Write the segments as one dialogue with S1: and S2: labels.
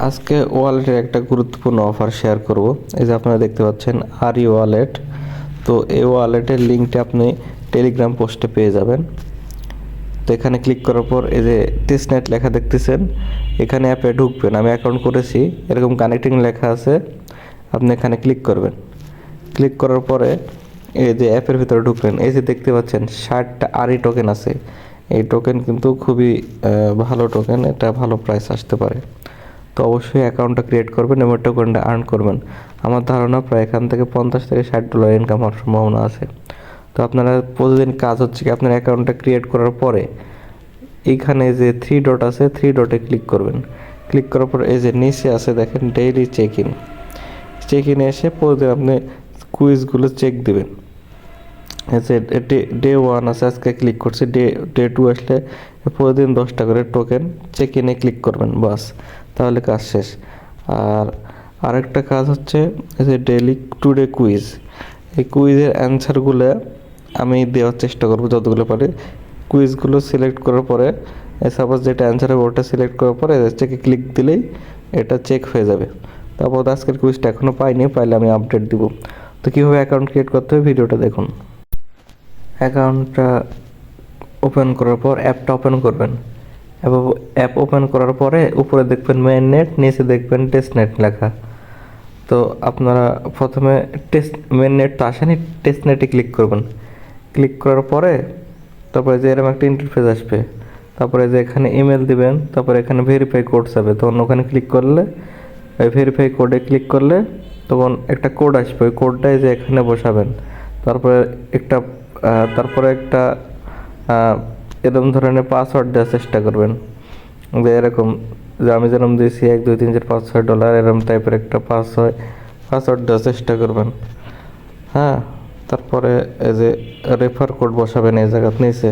S1: আজকে ওয়ালেটের একটা গুরুত্বপূর্ণ অফার শেয়ার করব। এই যে আপনারা দেখতে পাচ্ছেন আরি ওয়ালেট। তো এই ওয়ালেটের লিঙ্কটা আপনি টেলিগ্রাম পোস্টে পেয়ে যাবেন। তো এখানে ক্লিক করার পর এই যে টেস্টনেট লেখা দেখতেছেন, এখানে অ্যাপে ঢুকবেন। আমি অ্যাকাউন্ট করেছি, এরকম কানেক্টিং লেখা আছে, আপনি এখানে ক্লিক করবেন। ক্লিক করার পরে এই যে অ্যাপের ভিতরে ঢুকবেন, এই যে দেখতে পাচ্ছেন 60টা আরি টোকেন আছে। এই টোকেন কিন্তু খুবই ভালো টোকেন, এটা ভালো প্রাইস আসতে পারে। তো অবশ্যই অ্যাকাউন্টটা ক্রিয়েট করবেন এবং টোকেনটা আর্ন করবেন। আমার ধারণা প্রায় এখান থেকে $50 থেকে $60 ইনকাম হওয়ার সম্ভাবনা আছে। তো আপনারা প্রতিদিন কাজ হচ্ছে কি, আপনার অ্যাকাউন্টটা ক্রিয়েট করার পরে এইখানে যে 3 ডট আছে, 3 ডটে ক্লিক করবেন। ক্লিক করার পর এই যে নিচে আছে দেখেন ডেইলি চেক ইন। চেক ইনে এসে প্রতিদিন আপনি কুইজগুলো চেক দেবেন। ডে 1 আছে, আজকে ক্লিক করছি। ডে 2 আসলে প্রতিদিন 10টা করে টোকেন চেক ইনে ক্লিক করবেন, বাস, তাহলে কাজ শেষ। আর আরেকটা কাজ হচ্ছে যে ডেইলি টুডে কুইজ। এই কুইজের অ্যান্সারগুলো আমি দেওয়ার চেষ্টা করবো যতগুলো পারি। কুইজগুলো সিলেক্ট করার পরে সাপোজ যেটা অ্যান্সার হবে ওটা সিলেক্ট করার পরে চেকে ক্লিক দিলেই এটা চেক হয়ে যাবে। তারপর আজকের কুইজটা এখনও পাইনি, পাইলে আমি আপডেট দিব। তো কীভাবে অ্যাকাউন্ট ক্রিয়েট করতে হবে ভিডিওটা দেখুন। অ্যাকাউন্টটা ওপেন করার পর অ্যাপটা ওপেন করবেন এবং অ্যাপ ওপেন করার পরে উপরে দেখবেন মেইন নেট, নিচে দেখবেন টেস্ট নেট লেখা। তো আপনারা প্রথমে মেইন নেট তো আসেনি, টেস্ট নেটে ক্লিক করবেন। ক্লিক করার পরে তারপরে যে এরকম একটা ইন্টারফেস আসবে, তারপরে যে এখানে ইমেল দিবেন, তারপরে এখানে ভেরিফাই কোড যাবে, তখন ওখানে ক্লিক করলে ওই ভেরিফাই কোডে ক্লিক করলে তখন একটা কোড আসবে, ওই কোডটাই যে এখানে বসাবেন। তারপরে একটা এরকম ধরনের পাসওয়ার্ড দেওয়ার চেষ্টা করবেন, যে এরকম যে আমি যেরকম দিয়েছি 1 2 3 4 5 6 ডলার, এরকম টাইপের একটা পাসওয়ার্ড দেওয়ার চেষ্টা করবেন। হ্যাঁ, তারপরে এই যে রেফার কোড বসাবেন এই জায়গাতে নিচে,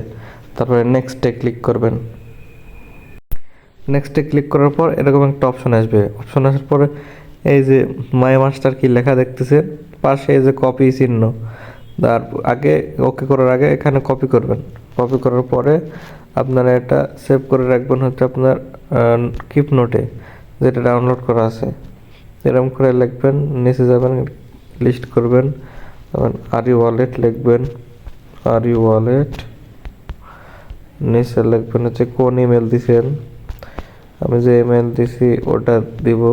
S1: তারপরে নেক্সটে ক্লিক করবেন। নেক্সটে ক্লিক করার পর এরকম একটা অপশন আসবে। অপশন আসার পরে এই যে মাই মাস্টার কি লেখা দেখতেছে, পাশে এই যে কপি চিহ্ন, তার আগে ওকে করার আগে এখানে কপি করবেন। কপি করার পরে আপনারা এটা সেভ করে রাখবেন হচ্ছে আপনার কিপ নোটে, যেটা ডাউনলোড করা আছে। এরকম করে লিখবেন, নিচে যাবেন, লিস্ট করবেন, আর ইউ ওয়ালেট লিখবেন, আর ইউ ওয়ালেট, নিচে লিখবেন হচ্ছে কোন ইমেল দিছেন। আমি যে ইমেল দিছি ওটা দিব।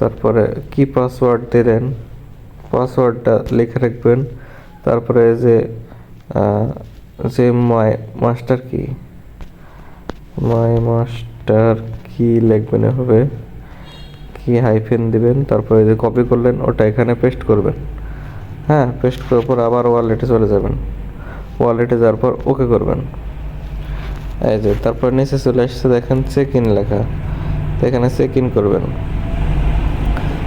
S1: তারপরে কি পাসওয়ার্ড দিলেন, পাসওয়ার্ডটা লিখে রাখবেন। তারপরে যে মাই মাস্টার কি লিখবেন, হবে কি হাইফেন দিবেন। তারপরে যে কপি করলেন ওটা এখানে পেস্ট করবেন। হ্যাঁ, পেস্ট করার পর আবার ওয়ালেটে চলে যাবেন। ওয়ালেটে যাওয়ার পর ওকে করবেন। এই যে তারপর নিচে চলে আসছে দেখেন চেক ইন লেখা, তো এখানে চেক ইন করবেন।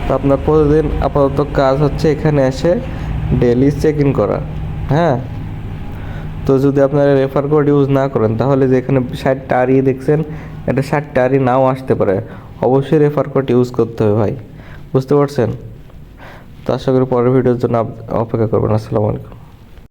S1: তো আপনার প্রতিদিন আপাতত কাজ হচ্ছে এখানে এসে ডেলি চেক ইন করা। হ্যাঁ, তো যদি আপনারা রেফার কোড ইউজ না করেন তাহলে যে এখানে 60টা আরি দেখছেন, এটা 60টা আরি নাও আসতে পারে। অবশ্যই রেফার কোড ইউজ করতে হবে ভাই, বুঝতে পারছেন? তো আশা করি পরের ভিডিওর জন্য অপেক্ষা করবেন। আসসালামু আলাইকুম।